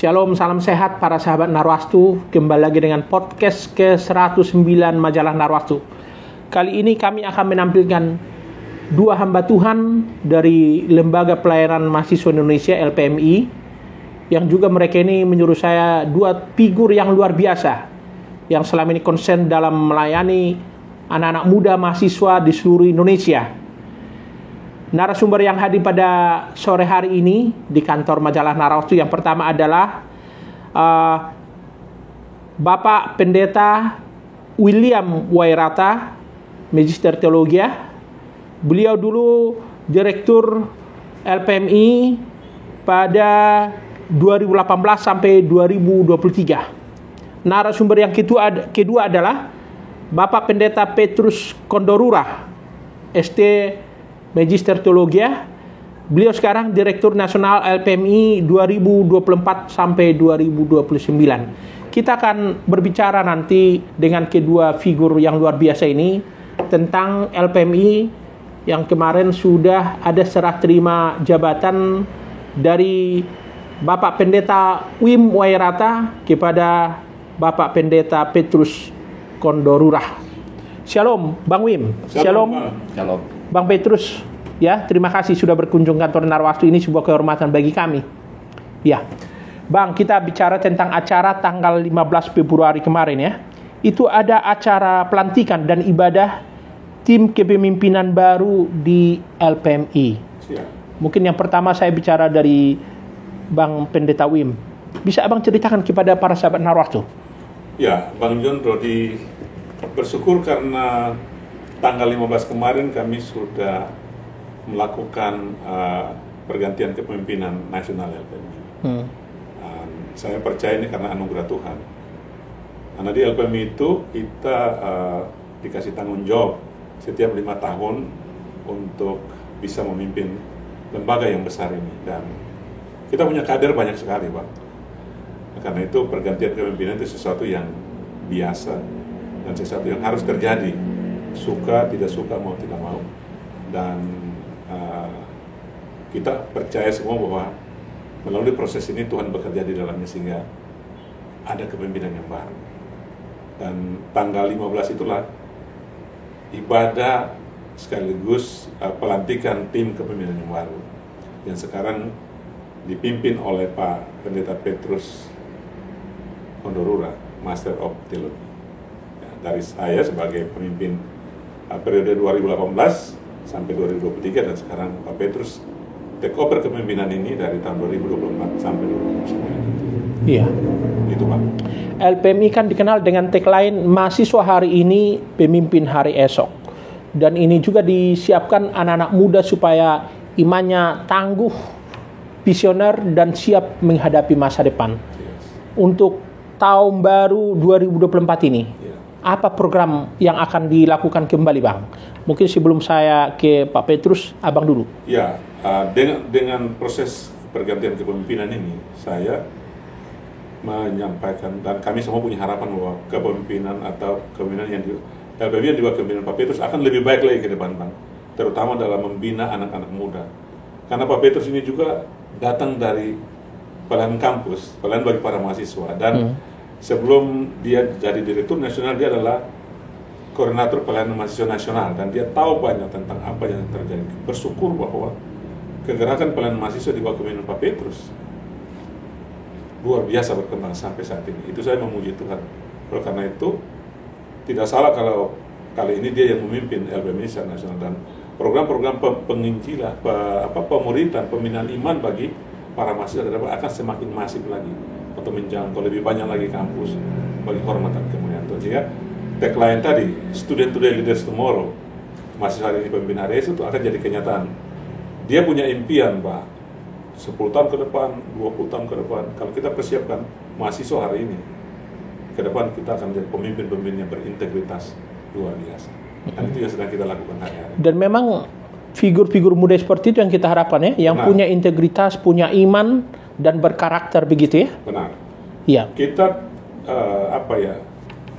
Shalom, salam sehat para sahabat Narwastu. Kembali lagi dengan podcast ke-109 Majalah Narwastu. Kali ini kami akan menampilkan dua hamba Tuhan dari Lembaga Pelayanan Mahasiswa Indonesia LPMI, yang juga mereka ini menyuruh saya dua figur yang luar biasa yang selama ini konsen dalam melayani anak-anak muda mahasiswa di seluruh Indonesia. Narasumber yang hadir pada sore hari ini di kantor Majalah Narwastu yang pertama adalah Bapak Pendeta William Wairata, Magister Teologia. Beliau dulu Direktur LPMI pada 2018 sampai 2023. Narasumber yang kedua adalah Bapak Pendeta Petrus Kondorura, ST Magister Teologia. Beliau sekarang Direktur Nasional LPMI 2024 sampai 2029. Kita akan berbicara nanti dengan kedua figur yang luar biasa ini tentang LPMI yang kemarin sudah ada serah terima jabatan dari Bapak Pendeta Wim Wairata kepada Bapak Pendeta Petrus Kondorura. Shalom, Bang Wim. Shalom. Shalom. Bang Petrus, ya, terima kasih sudah berkunjung kantor Narwastu. Ini sebuah kehormatan bagi kami. Ya, Bang, kita bicara tentang acara tanggal 15 Februari kemarin ya. Itu ada acara pelantikan dan ibadah tim kepemimpinan baru di LPMI. Siap. Mungkin yang pertama saya bicara dari Bang Pendeta Wim. Bisa Abang ceritakan kepada para sahabat Narwastu? Ya, Bang John Rodi bersyukur karena tanggal 15 kemarin kami sudah melakukan pergantian kepemimpinan nasional LPMI. Saya percaya ini karena anugerah Tuhan. Karena di LPMI itu kita dikasih tanggung jawab setiap 5 tahun untuk bisa memimpin lembaga yang besar ini. Dan kita punya kader banyak sekali, Pak. Karena itu pergantian kepemimpinan itu sesuatu yang biasa dan sesuatu yang harus terjadi. Suka, tidak suka, mau tidak mau. Dan kita percaya semua bahwa melalui proses ini Tuhan bekerja di dalamnya sehingga ada kepemimpinan yang baru. Dan tanggal 15 itulah ibadah sekaligus pelantikan tim kepemimpinan yang baru yang sekarang dipimpin oleh Pak Pendeta Petrus Kondorura, Master of Theology. Ya, dari saya sebagai pemimpin periode 2018 sampai 2023 dan sekarang Pak Petrus take over kepemimpinan ini dari tahun 2024 sampai 2029. Iya. Itu Pak. LPMI kan dikenal dengan tagline mahasiswa hari ini, pemimpin hari esok. Dan ini juga disiapkan anak-anak muda supaya imannya tangguh, visioner dan siap menghadapi masa depan. Yes. Untuk tahun baru 2024 ini, apa program yang akan dilakukan kembali, Bang? Mungkin sebelum saya ke Pak Petrus, Abang dulu. Ya, dengan proses pergantian kepemimpinan ini, saya menyampaikan dan kami semua punya harapan bahwa kepemimpinan atau kepemimpinan yang di LPMI yang di bawah kepemimpinan Pak Petrus akan lebih baik lagi ke depan, Bang. Terutama dalam membina anak-anak muda. Karena Pak Petrus ini juga datang dari pelayanan kampus, pelayanan bagi para mahasiswa. Dan sebelum dia jadi direktur nasional, dia adalah koordinator pelayanan mahasiswa nasional. Dan dia tahu banyak tentang apa yang terjadi. Bersyukur bahwa kegerakan pelayanan mahasiswa di bawah kepemimpinan Pak Petrus luar biasa berkembang sampai saat ini. Itu saya memuji Tuhan. Oleh karena itu, tidak salah kalau kali ini dia yang memimpin LPMI secara nasional. Dan program-program penginjilan, pemuridan, pembinaan iman bagi para mahasiswa akan semakin masif lagi untuk menjangkau lebih banyak lagi kampus bagi hormatan kemuliaan Tuhan. Sehingga tagline tadi, Student Today Leaders Tomorrow, mahasiswa hari ini pemimpin hari esok, itu akan jadi kenyataan. Dia punya impian, Pak, 10 tahun ke depan, 20 tahun ke depan. Kalau kita persiapkan mahasiswa hari ini, ke depan kita akan menjadi pemimpin-pemimpin yang berintegritas luar biasa. Dan itu yang sedang kita lakukan hari-hari. Dan memang figur-figur muda seperti itu yang kita harapkan ya, yang Benar. punya integritas, punya iman dan berkarakter begitu ya. Benar. Iya. Kita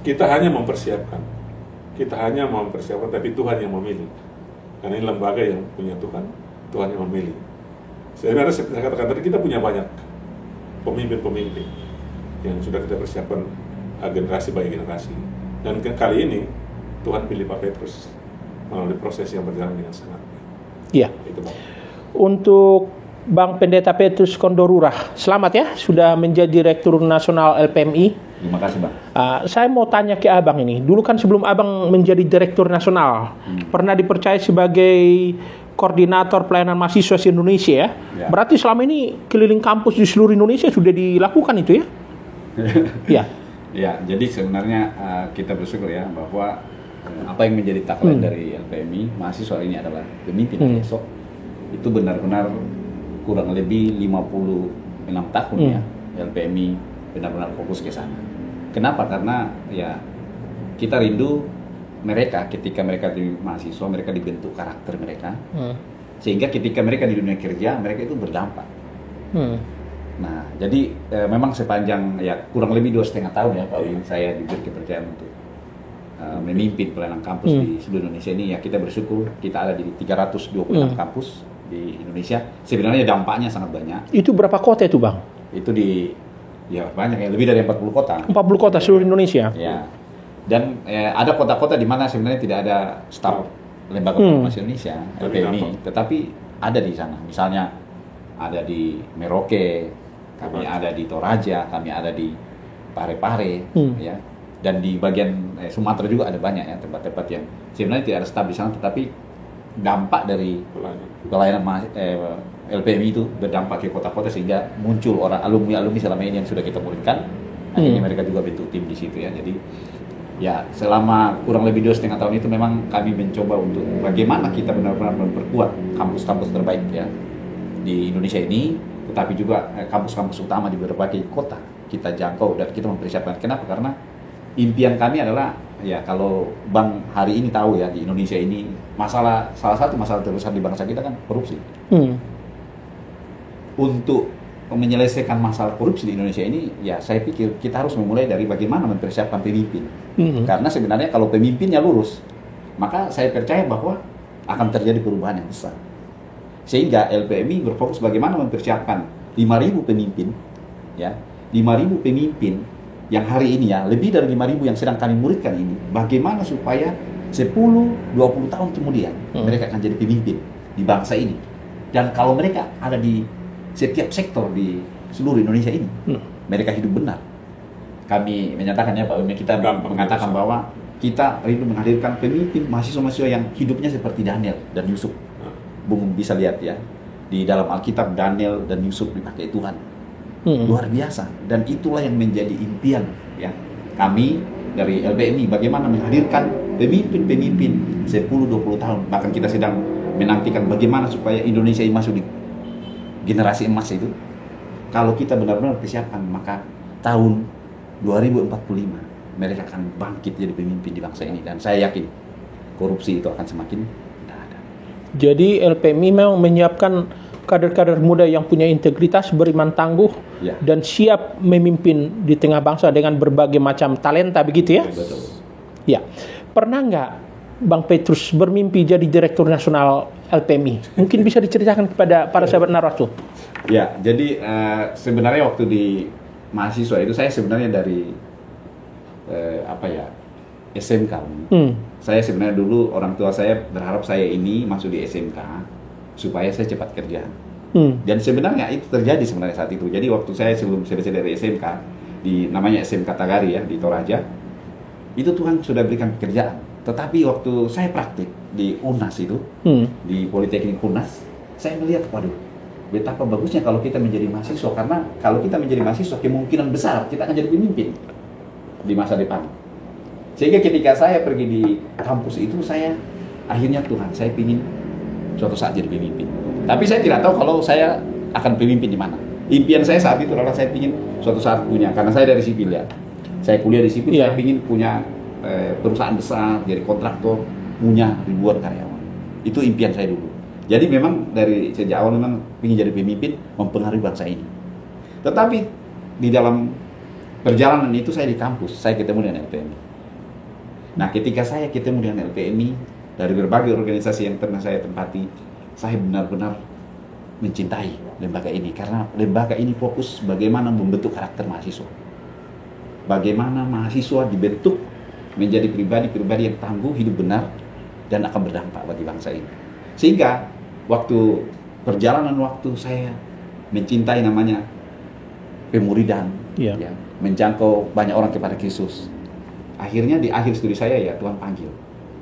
kita hanya mempersiapkan. Tapi Tuhan yang memilih. Karena ini lembaga yang punya Tuhan yang memilih. Sebenarnya saya katakan tadi kita punya banyak pemimpin-pemimpin yang sudah kita persiapkan generasi by generasi. Dan kali ini Tuhan pilih Pak Petrus melalui proses yang berjalan dengan sangat baik. Iya. Itu Bang. Untuk Bang Pendeta Petrus Kondorurah, selamat ya sudah menjadi Direktur Nasional LPMI. Terima kasih Bang. Saya mau tanya ke Abang ini. Dulu kan sebelum Abang menjadi Direktur Nasional, pernah dipercaya sebagai Koordinator Pelayanan Mahasiswa Indonesia ya. Ya. Berarti selama ini keliling kampus di seluruh Indonesia sudah dilakukan itu ya? Ya. Ya, jadi sebenarnya kita bersyukur ya bahwa apa yang menjadi tagline dari LPMI, mahasiswa ini adalah pemimpin besok. Itu benar-benar kurang lebih 56 tahun ya LPMI benar-benar fokus ke sana. Kenapa? Karena ya kita rindu mereka ketika mereka di mahasiswa, mereka dibentuk karakter mereka, sehingga ketika mereka di dunia kerja mereka itu berdampak. Nah, jadi memang sepanjang ya kurang lebih 2,5 tahun ya Pak Win, saya diberi kepercayaan untuk memimpin pelayanan kampus di seluruh Indonesia ini. Ya kita bersyukur kita ada di 326 kampus di Indonesia. Sebenarnya dampaknya sangat banyak. Itu berapa kota itu Bang? Itu di ya banyak ya, lebih dari 40 kota. 40 kota seluruh Indonesia. Ya. Dan ada kota-kota di mana sebenarnya tidak ada staf lembaga informasi Indonesia LPMI, tetapi ada di sana. Misalnya ada di Merauke, kami ada di Toraja, kami ada di Parepare, ya. Dan di bagian Sumatera juga ada banyak ya tempat-tempat yang sebenarnya tidak ada staf di sana, tetapi dampak dari pelayanan LPMI itu berdampak ke kota-kota sehingga muncul orang alumni selama ini yang sudah kita muridkan. Akhirnya mereka juga bentuk tim di situ ya. Jadi ya selama kurang lebih 2,5 tahun itu memang kami mencoba untuk bagaimana kita benar-benar memperkuat kampus-kampus terbaik ya di Indonesia ini, tetapi juga kampus-kampus utama di berbagai kota kita jangkau dan kita mempersiapkan. Kenapa? Karena impian kami adalah ya kalau Bang hari ini tahu ya di Indonesia ini salah satu masalah terbesar di bangsa kita kan korupsi. Untuk menyelesaikan masalah korupsi di Indonesia ini, ya saya pikir kita harus memulai dari bagaimana mempersiapkan pemimpin. Karena sebenarnya kalau pemimpinnya lurus, maka saya percaya bahwa akan terjadi perubahan yang besar. Sehingga LPMI berfokus bagaimana mempersiapkan 5.000 pemimpin, ya 5.000 pemimpin yang hari ini ya lebih dari 5.000 yang sedang kami muridkan ini. Bagaimana supaya 10-20 tahun kemudian mereka akan jadi pemimpin di bangsa ini. Dan kalau mereka ada di setiap sektor di seluruh Indonesia ini, mereka hidup benar. Kami menyatakan ya Pak Wime, kita mengatakan bahwa kita rindu menghadirkan pemimpin mahasiswa-mahasiswa yang hidupnya seperti Daniel dan Yusuf. Bung bisa lihat ya, di dalam Alkitab Daniel dan Yusuf dipakai Tuhan. Luar biasa. Dan itulah yang menjadi impian ya kami dari LPMI, bagaimana menghadirkan pemimpin-pemimpin 10-20 tahun. Bahkan kita sedang menantikan bagaimana supaya Indonesia ini masuk di generasi emas itu. Kalau kita benar-benar persiapkan, maka tahun 2045 mereka akan bangkit jadi pemimpin di bangsa ini. Dan saya yakin korupsi itu akan semakin tidak ada. Jadi LPMI memang menyiapkan kader-kader muda yang punya integritas, beriman tangguh, dan siap memimpin di tengah bangsa dengan berbagai macam talenta, begitu ya? Betul. Ya. Pernah nggak Bang Petrus bermimpi jadi Direktur Nasional LPMI? Mungkin bisa diceritakan kepada para sahabat Narwastu. Ya, jadi sebenarnya waktu di mahasiswa itu saya sebenarnya dari SMK. Saya sebenarnya dulu orang tua saya berharap saya ini masuk di SMK supaya saya cepat kerja. Dan sebenarnya itu terjadi sebenarnya saat itu. Jadi waktu saya sebelum selesai dari SMK di namanya SMK Tagari ya di Toraja, itu Tuhan sudah berikan pekerjaan. Tetapi waktu saya praktik di UNAS itu, di Politeknik UNAS, saya melihat, waduh, betapa bagusnya kalau kita menjadi mahasiswa. Karena kalau kita menjadi mahasiswa, kemungkinan besar kita akan jadi pemimpin di masa depan. Sehingga ketika saya pergi di kampus itu, saya akhirnya Tuhan, saya ingin suatu saat jadi pemimpin. Tapi saya tidak tahu kalau saya akan pemimpin di mana. Impian saya saat itu adalah saya ingin suatu saat punya, karena saya dari sipil ya. Saya kuliah di sipil, saya ingin punya perusahaan besar, jadi kontraktor, punya ribuan karyawan. Itu impian saya dulu. Jadi memang dari sejak awal memang ingin jadi pemimpin, mempengaruhi bangsa ini. Tetapi di dalam perjalanan itu saya di kampus, saya ketemu dengan LPMI. Nah ketika saya ketemu dengan LPMI, dari berbagai organisasi yang pernah saya tempati, saya benar-benar mencintai lembaga ini karena lembaga ini fokus bagaimana membentuk karakter mahasiswa. Bagaimana mahasiswa dibentuk menjadi pribadi-pribadi yang tangguh, hidup benar, dan akan berdampak bagi bangsa ini. Sehingga waktu perjalanan waktu saya mencintai namanya pemuridan, ya, menjangkau banyak orang kepada Kristus. Akhirnya di akhir studi saya ya Tuhan panggil.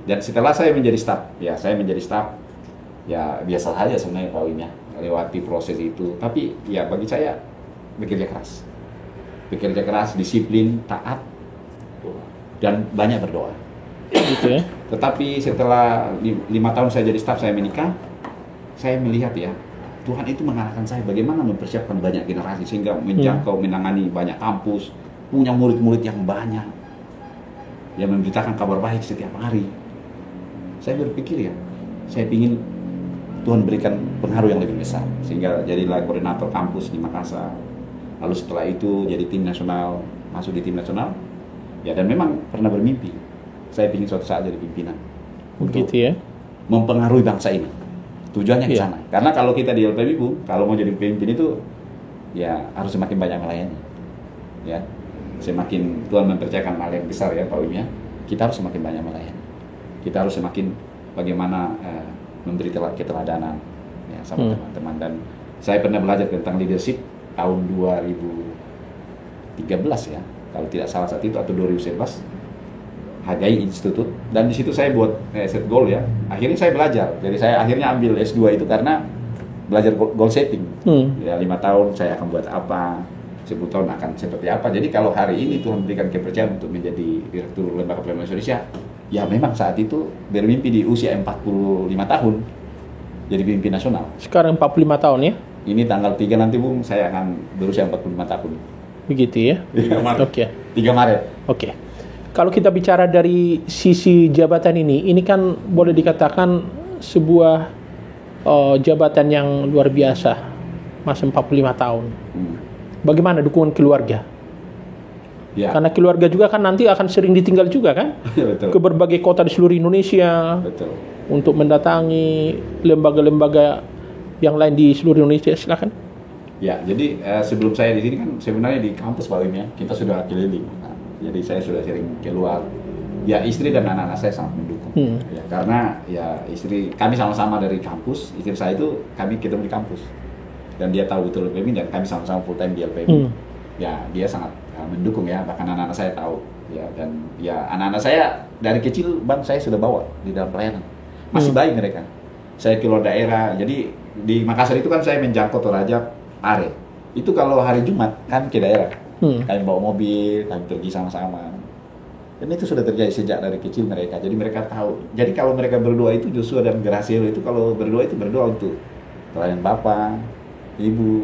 Dan setelah saya menjadi staf, ya biasa saja sebenarnya Pak Wim ya, lewati proses itu. Tapi ya bagi saya bekerja keras, disiplin, taat, dan banyak berdoa. Gitu ya. Tetapi setelah 5 tahun saya jadi staf, saya menikah, saya melihat ya Tuhan itu mengarahkan saya bagaimana mempersiapkan banyak generasi sehingga menjangkau, menangani banyak kampus, punya murid-murid yang banyak, yang memberitakan kabar baik setiap hari. Saya berpikir ya, saya ingin Tuhan berikan pengaruh yang lebih besar, sehingga jadilah koordinator kampus di Makassar. Lalu setelah itu jadi tim nasional, masuk di tim nasional, ya dan memang pernah bermimpi, saya ingin suatu saat jadi pimpinan. Begitu ya. Mempengaruhi bangsa ini. Tujuannya ke sana. Karena kalau kita di LPMI Bu, kalau mau jadi pemimpin itu ya harus semakin banyak melayani. Ya. Semakin Tuhan mempercayakan hal yang besar ya Pak Wim ya. Kita harus semakin banyak melayani. Kita harus semakin bagaimana memberi keteladanan ya sama teman-teman. Dan saya pernah belajar tentang leadership tahun 2013 ya. Kalau tidak salah saat itu atau 2011. HGI Institute, dan di situ saya buat set goal ya. Akhirnya saya belajar. Jadi saya akhirnya ambil S2 itu karena belajar goal setting. Ya 5 tahun saya akan buat apa, 10 tahun akan seperti apa. Jadi kalau hari ini Tuhan berikan kepercayaan untuk menjadi Direktur Lembaga Pelayanan Indonesia, ya memang saat itu bermimpi di usia 45 tahun jadi pemimpin nasional. Sekarang 45 tahun ya? Ini tanggal 3 nanti Bung, saya akan berusia 45 tahun. Begitu ya? 3 Maret. Oke. 3 Maret. Oke. Kalau kita bicara dari sisi jabatan ini kan boleh dikatakan sebuah jabatan yang luar biasa, masa 45 tahun. Bagaimana dukungan keluarga? Ya. Karena keluarga juga kan nanti akan sering ditinggal juga kan? Betul. Ke berbagai kota di seluruh Indonesia. Betul. Untuk mendatangi lembaga-lembaga yang lain di seluruh Indonesia. Silakan. Ya, jadi sebelum saya di sini kan sebenarnya di kampus Pak Wim ya, kita sudah keliling. Jadi saya sudah sering keluar. Ya istri dan anak-anak saya sangat mendukung. Ya, karena ya istri kami sama-sama dari kampus. Istri saya itu kami ketemu di kampus dan dia tahu betul LPMI dan kami sama-sama full time di LPMI. Ya dia sangat mendukung ya. Bahkan anak-anak saya tahu. Ya dan ya anak-anak saya dari kecil Bang saya sudah bawa di dalam pelayanan. Masih baik mereka. Saya keluar daerah. Jadi di Makassar itu kan saya menjangkau Toraja, Are. Itu kalau hari Jumat kan ke daerah. Kami bawa mobil, kami pergi sama-sama. Dan itu sudah terjadi sejak dari kecil mereka. Jadi mereka tahu. Jadi kalau mereka berdoa itu, Joshua dan Graciela itu kalau berdoa itu berdoa untuk pelayan Bapak, Ibu.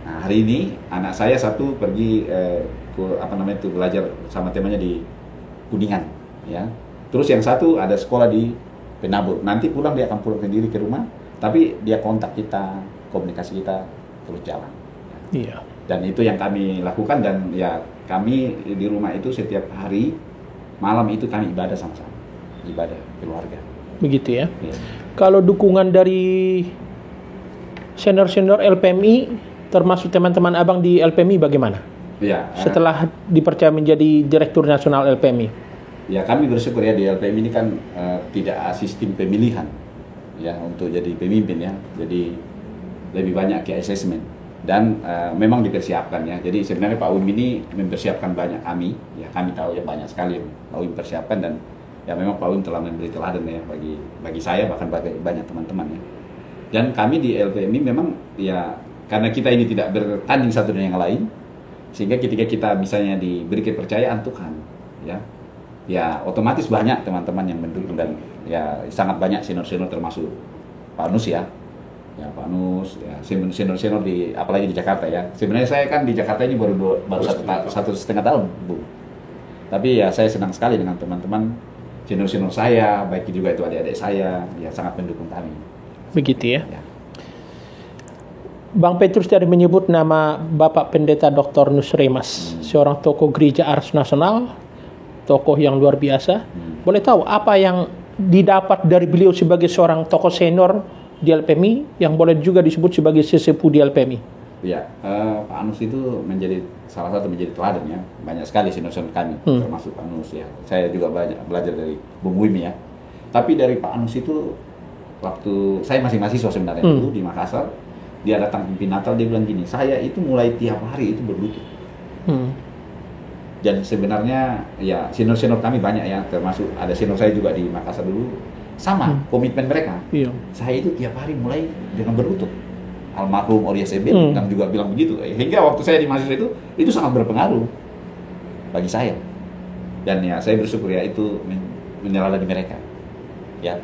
Nah hari ini anak saya satu pergi belajar sama temannya di Kuningan. Ya. Terus yang satu ada sekolah di Penabur. Nanti pulang dia akan pulang sendiri ke rumah. Tapi dia kontak kita, komunikasi kita terus jalan. Iya. Dan itu yang kami lakukan dan ya kami di rumah itu setiap hari malam itu kami ibadah sama-sama, ibadah keluarga. Begitu ya. Ya. Kalau dukungan dari senior-senior LPMI termasuk teman-teman Abang di LPMI bagaimana? Ya. Setelah dipercaya menjadi Direktur Nasional LPMI. Ya kami bersyukur ya di LPMI ini kan tidak sistem pemilihan ya untuk jadi pemimpin ya. Jadi lebih banyak ke assessment. Dan memang dipersiapkan ya. Jadi sebenarnya Pak Wim ini mempersiapkan banyak kami. Ya kami tahu ya banyak sekali Pak Wim persiapkan dan ya memang Pak Wim telah memberi teladan ya bagi saya bahkan bagi banyak teman-teman ya. Dan kami di LPMI memang ya karena kita ini tidak bertanding satu dengan yang lain, sehingga ketika kita misalnya diberi kepercayaan Tuhan ya otomatis banyak teman-teman yang mendukung dan ya sangat banyak senior-senior termasuk Pak Nus ya. Ya Pak Nus, ya senior-senior di apalagi di Jakarta ya. Sebenarnya saya kan di Jakarta ini baru 1,5 tahun, Bu. Tapi ya saya senang sekali dengan teman-teman senior-senior saya, baik juga itu adik-adik saya, ya sangat mendukung kami. Begitu ya. Bang Petrus tadi menyebut nama Bapak Pendeta Dr. Nus Remas, seorang tokoh gereja Ars Nasional, tokoh yang luar biasa. Boleh tahu apa yang didapat dari beliau sebagai seorang tokoh senior di LPMI yang boleh juga disebut sebagai sesepuh di LPMI? Ya, Pak Anus itu salah satu menjadi teladan ya. Banyak sekali senior-senior kami, termasuk Pak Anus ya. Saya juga banyak belajar dari Bung Wim ya. Tapi dari Pak Anus itu, waktu saya masih mahasiswa sebenarnya dulu di Makassar, dia datang pimpin Natal, dia bilang gini, saya itu mulai tiap hari itu berlutut. Dan sebenarnya ya senior-senior kami banyak ya, termasuk ada senior saya juga di Makassar dulu, sama komitmen mereka. Iya. Saya itu tiap hari mulai dengan berlutut. Almarhum Orias Ebel kan juga bilang begitu. Hingga waktu saya di mahasiswa itu sangat berpengaruh bagi saya. Dan ya saya bersyukur ya itu meneladani mereka. Ya,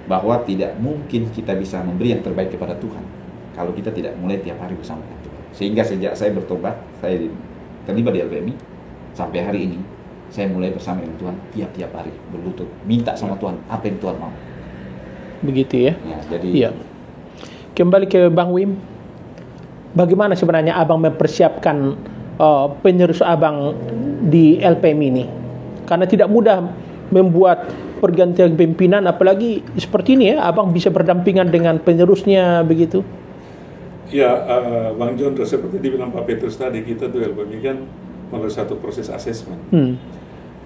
bahwa tidak mungkin kita bisa memberi yang terbaik kepada Tuhan kalau kita tidak mulai tiap hari bersama dengan Tuhan. Sehingga sejak saya bertobat, saya terlibat di LPMI, sampai hari ini saya mulai bersama dengan Tuhan tiap-tiap hari berlutut, minta sama Tuhan apa yang Tuhan mau. Begitu ya. Ya, jadi iya. Kembali ke Bang Wim, bagaimana sebenarnya Abang mempersiapkan penerus Abang di LPMI ini? Karena tidak mudah membuat pergantian pimpinan, apalagi seperti ini ya, Abang bisa berdampingan dengan penerusnya begitu. Ya, Bang John, seperti dibilang Pak Petrus tadi, kita tuh LPMI kan melalui satu proses asesmen.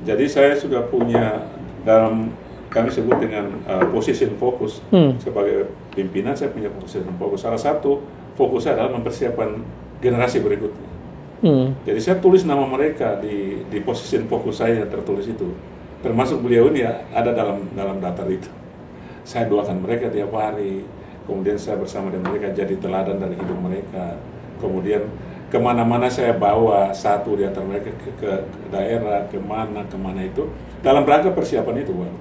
Jadi saya sudah punya dalam kami sebut dengan position focus sebagai pimpinan, saya punya position focus. Salah satu fokus saya adalah mempersiapkan generasi berikutnya. Jadi saya tulis nama mereka di position focus saya yang tertulis itu, termasuk beliau ini ya ada dalam daftar itu. Saya doakan mereka tiap hari, kemudian saya bersama dengan mereka jadi teladan dari hidup mereka. Kemudian kemana-mana saya bawa satu di antara mereka ke daerah, kemana itu dalam rangka persiapan itu, Bang.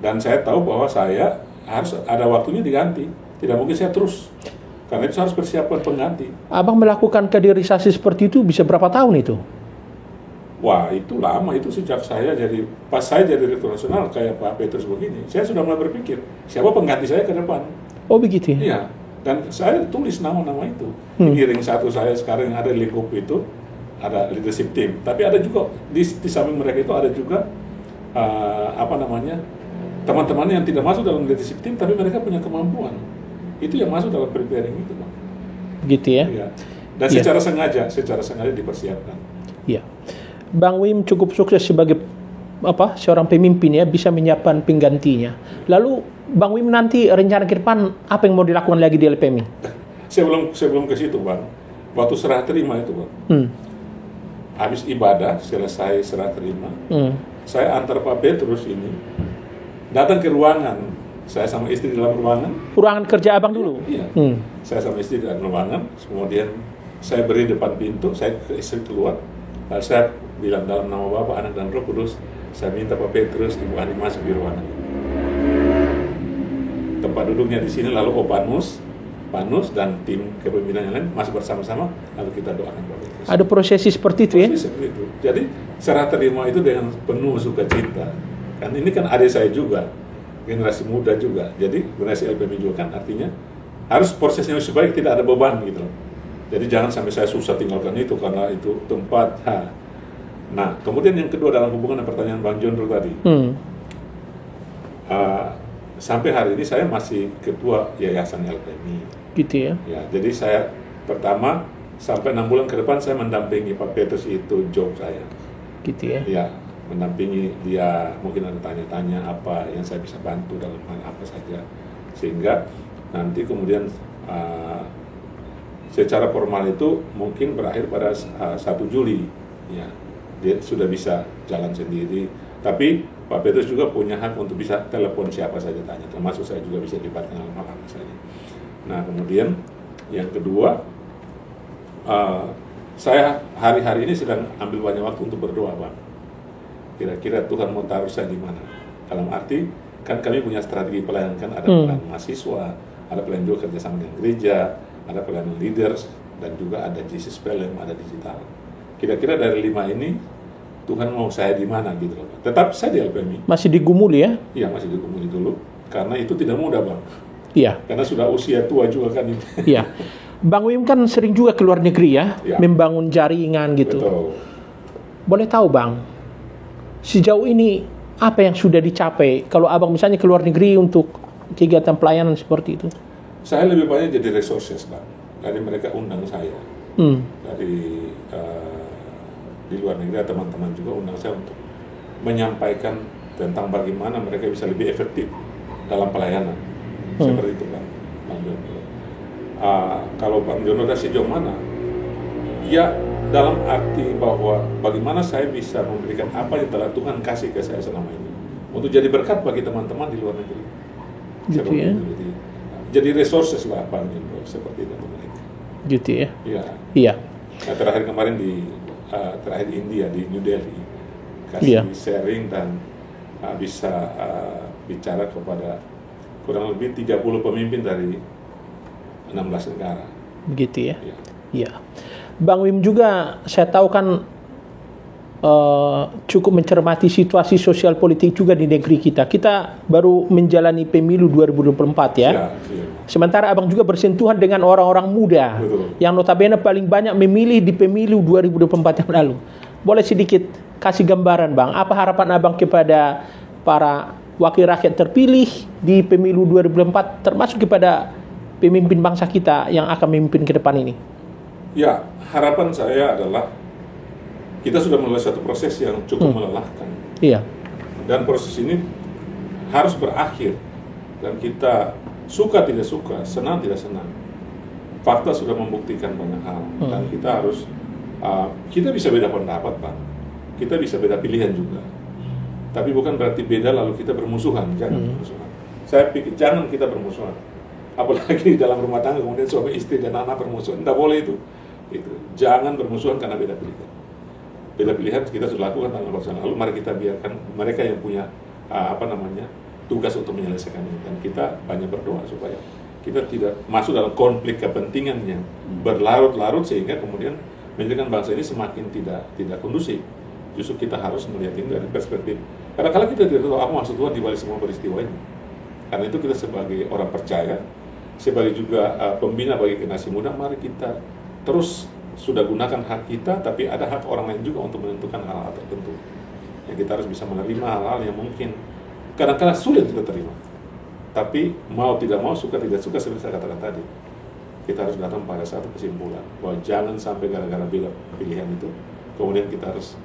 Dan saya tahu bahwa saya harus ada waktunya diganti. Tidak mungkin saya terus. Karena itu harus persiapan pengganti. Abang melakukan kaderisasi seperti itu bisa berapa tahun itu? Wah, itu lama. Itu sejak pas saya jadi direktur nasional kayak Pak Petrus begini, saya sudah mulai berpikir, siapa pengganti saya ke depan? Oh begitu ya? Iya. Dan saya tulis nama-nama itu. Di ring satu saya sekarang yang ada di lingkup itu, ada leadership team. Tapi ada juga, di samping mereka itu ada juga, teman-teman yang tidak masuk dalam leadership team, tapi mereka punya kemampuan. Itu yang masuk dalam preparing itu, Bang. Gitu ya? Iya. Dan secara sengaja dipersiapkan. Iya. Bang Wim cukup sukses sebagai seorang pemimpin ya, bisa menyiapkan penggantinya. Lalu Bang Wim nanti rencana ke depan apa yang mau dilakukan lagi di LPMI? Sebelum ke situ, Bang. Waktu serah terima itu, Bang. Habis ibadah, selesai serah terima, saya antar Pak Petrus ini datang ke ruangan. Saya sama istri dalam ruangan. Ruangan kerja Abang dulu? Iya. Saya sama istri dalam ruangan. Kemudian saya beri depan pintu, saya ke istri keluar. Lalu saya bilang dalam nama Bapa, Anak dan Roh Kudus, saya minta Pak Petrus, Ibu Ani masuk di ruangan. Tempat duduknya di sini, lalu Panus dan tim kepemimpinan yang lain masuk bersama-sama, lalu kita doakan Pak Petrus. Ada prosesi seperti itu ya? Prosesi seperti itu. Jadi serah terima itu dengan penuh sukacita. Kan ini kan adik saya juga, generasi muda juga. Jadi generasi LPMI juga kan artinya harus prosesnya supaya tidak ada beban gitu. Jadi jangan sampai saya susah tinggalkan itu karena itu tempat. Nah, kemudian yang kedua dalam hubungan dengan pertanyaan Bang John tadi. Sampai hari ini saya masih ketua Yayasan LPMI. Gitu ya? Ya, jadi saya pertama sampai 6 bulan ke depan saya mendampingi Pak Petrus, itu job saya. Gitu ya? Ya, mendampingi dia, mungkin ada tanya-tanya apa yang saya bisa bantu dalam hal apa saja, sehingga nanti kemudian secara formal itu mungkin berakhir pada 1 Juli ya, dia sudah bisa jalan sendiri, tapi Pak Petrus juga punya hak untuk bisa telepon siapa saja tanya, termasuk saya juga bisa dilibatkan dalam hal apa saja. Nah, kemudian yang kedua, saya hari-hari ini sedang ambil banyak waktu untuk berdoa, Bang. Kira-kira Tuhan mau taruh saya di mana? Dalam arti, kan kami punya strategi pelayanan, kan ada pelayanan mahasiswa, ada pelayanan juga kerjasama dengan gereja, ada pelayanan leaders, dan juga ada Jesus Pelem, ada digital. Kira-kira dari 5 ini, Tuhan mau saya di mana gitu loh. Tetap saya di LPMI. Masih digumuli ya? Iya, masih digumuli dulu. Karena itu tidak mudah, Bang. Iya. Karena sudah usia tua juga kan ini. Iya. Bang Wim kan sering juga ke luar negeri ya, membangun jaringan gitu. Betul. Boleh tahu, Bang, sejauh ini apa yang sudah dicapai? Kalau Abang misalnya ke luar negeri untuk kegiatan pelayanan seperti itu? Saya lebih banyak jadi resources, Pak. Dari mereka undang saya. Dari di luar negeri teman-teman juga undang saya untuk menyampaikan tentang bagaimana mereka bisa lebih efektif dalam pelayanan. Seperti itu, Bang Jono. Kalau Bang Jono dari sejauh mana? Ya, dalam arti bahwa bagaimana saya bisa memberikan apa yang telah Tuhan kasih ke saya selama ini untuk jadi berkat bagi teman-teman di luar negeri. Gitu ya? Jadi resources lah Bang Jono, seperti itu mereka. Gitu ya? Iya. Nah, terakhir kemarin terakhir di India, di New Delhi, kasih sharing dan bisa bicara kepada kurang lebih 30 pemimpin dari 16 negara. Begitu ya? Iya. Bang Wim juga saya tahu kan cukup mencermati situasi sosial politik juga di negeri kita. Kita baru menjalani pemilu 2024 ya. Sementara Abang juga bersentuhan dengan orang-orang muda. Betul. Yang notabene paling banyak memilih di pemilu 2024 yang lalu. Boleh sedikit kasih gambaran Bang, apa harapan Abang kepada para wakil rakyat terpilih di pemilu 2024 termasuk kepada pemimpin bangsa kita yang akan memimpin ke depan ini? Ya, harapan saya adalah kita sudah melalui satu proses yang cukup melelahkan. Iya. Dan proses ini harus berakhir. Dan kita suka tidak suka, senang tidak senang. Fakta sudah membuktikan banyak hal. Dan kita harus, kita bisa beda pendapat, Pak. Kita bisa beda pilihan juga. Tapi bukan berarti beda lalu kita bermusuhan. Jangan bermusuhan. Saya pikir jangan kita bermusuhan. Apalagi di dalam rumah tangga, kemudian suami istri dan anak bermusuhan. Tidak boleh itu. Jangan bermusuhan karena beda pilihan. Beda pilihan kita sudah lakukan dalam waktu lalu, mari kita biarkan mereka yang punya tugas untuk menyelesaikan ini, dan kita banyak berdoa supaya kita tidak masuk dalam konflik kepentingan yang berlarut-larut sehingga kemudian menjadikan bangsa ini semakin tidak kondusif. Justru kita harus melihat ini dari perspektif, karena kalau kita tidak tahu apa maksud Tuhan di balik semua peristiwa ini. Karena itu kita sebagai orang percaya, sebagai juga pembina bagi generasi muda, mari kita terus sudah gunakan hak kita, tapi ada hak orang lain juga untuk menentukan hal-hal tertentu. Yang kita harus bisa menerima hal-hal yang mungkin kadang-kadang sulit kita terima. Tapi mau tidak mau, suka tidak suka, seperti saya katakan tadi, kita harus datang pada satu kesimpulan bahwa jangan sampai gara-gara beda pilihan itu kemudian kita harus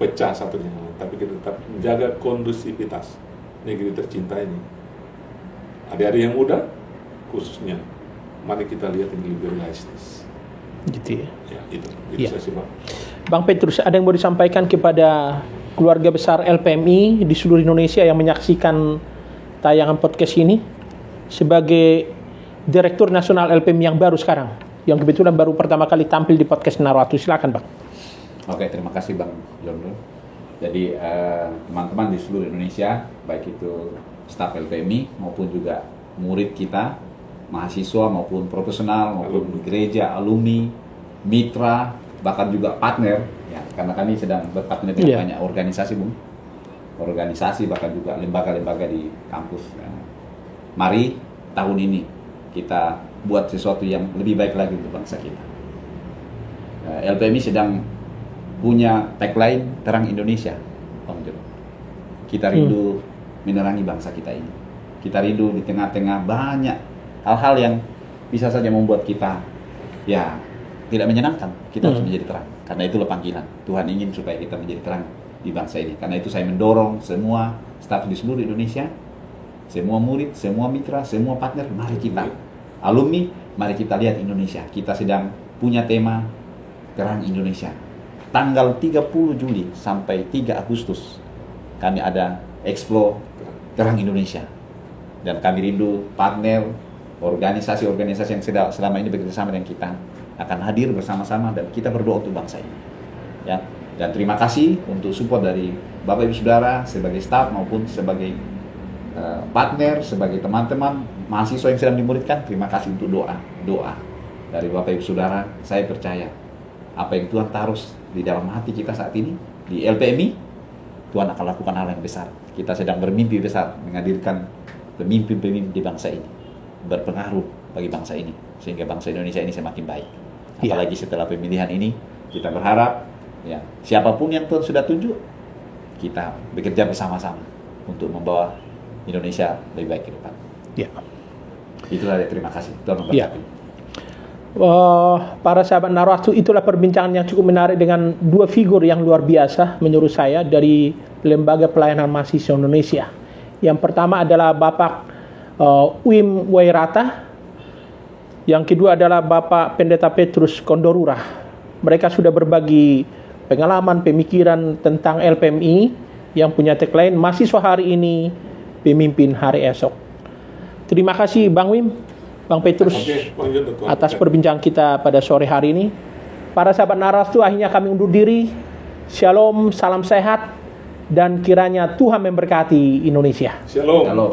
pecah satu dengan lain. Tapi kita tetap menjaga kondusivitas negeri tercinta ini. Adik-adik yang muda khususnya, mari kita lihat ini lebih realistis. Gitu ya. Ya, itu Ya. saya sih, Bang. Bang Petrus, ada yang mau disampaikan kepada keluarga besar LPMI di seluruh Indonesia yang menyaksikan tayangan podcast ini sebagai Direktur Nasional LPMI yang baru sekarang, yang kebetulan baru pertama kali tampil di podcast Narwatu. Silakan, Bang. Oke, terima kasih Bang Jono. Jadi teman-teman di seluruh Indonesia, baik itu staf LPMI maupun juga murid kita, mahasiswa maupun profesional maupun gereja, alumni, mitra, bahkan juga partner, ya, karena kami sedang berpartner dengan banyak organisasi, Bung. Organisasi bahkan juga lembaga-lembaga di kampus. Ya. Mari tahun ini kita buat sesuatu yang lebih baik lagi untuk bangsa kita. LPMI sedang punya tagline Terang Indonesia, Bang Jo. Kita rindu menerangi bangsa kita ini. Kita rindu di tengah-tengah banyak hal-hal yang bisa saja membuat kita ya tidak menyenangkan. Kita harus menjadi terang. Karena itulah panggilan. Tuhan ingin supaya kita menjadi terang di bangsa ini. Karena itu saya mendorong semua staf di seluruh Indonesia, semua murid, semua mitra, semua partner, mari kita alumni, mari kita lihat Indonesia. Kita sedang punya tema Terang Indonesia. Tanggal 30 Juli sampai 3 Agustus kami ada Explore Terang Indonesia. Dan kami rindu partner, organisasi-organisasi yang selama ini bekerjasama dengan kita akan hadir bersama-sama dan kita berdoa untuk bangsa ini. Ya. Dan terima kasih untuk support dari Bapak Ibu Saudara sebagai staf maupun sebagai partner, sebagai teman-teman mahasiswa yang sedang dimuridkan. Terima kasih untuk doa dari Bapak Ibu Saudara. Saya percaya apa yang Tuhan taruh di dalam hati kita saat ini di LPMI, Tuhan akan lakukan hal yang besar. Kita sedang bermimpi besar menghadirkan pemimpin-pemimpin di bangsa ini, berpengaruh bagi bangsa ini sehingga bangsa Indonesia ini semakin baik. Apalagi setelah pemilihan ini, kita berharap ya siapapun yang Tuhan sudah tunjuk, kita bekerja bersama-sama untuk membawa Indonesia lebih baik ke depan. Ya. Itu saja, terima kasih. Tuhan Ya. memberkati. Para sahabat Narwastu, itulah perbincangan yang cukup menarik dengan dua figur yang luar biasa menurut saya dari Lembaga Pelayanan Mahasiswa Indonesia. Yang pertama adalah Bapak Wim Wairata, yang kedua adalah Bapak Pendeta Petrus Kondorurah. Mereka sudah berbagi pengalaman, pemikiran tentang LPMI yang punya tagline mahasiswa hari ini, pemimpin hari esok. Terima kasih Bang Wim, Bang Petrus, atas perbincangan kita pada sore hari ini. Para sahabat Narwastu, akhirnya kami undur diri. Shalom, salam sehat, dan kiranya Tuhan memberkati Indonesia. Shalom. Halo.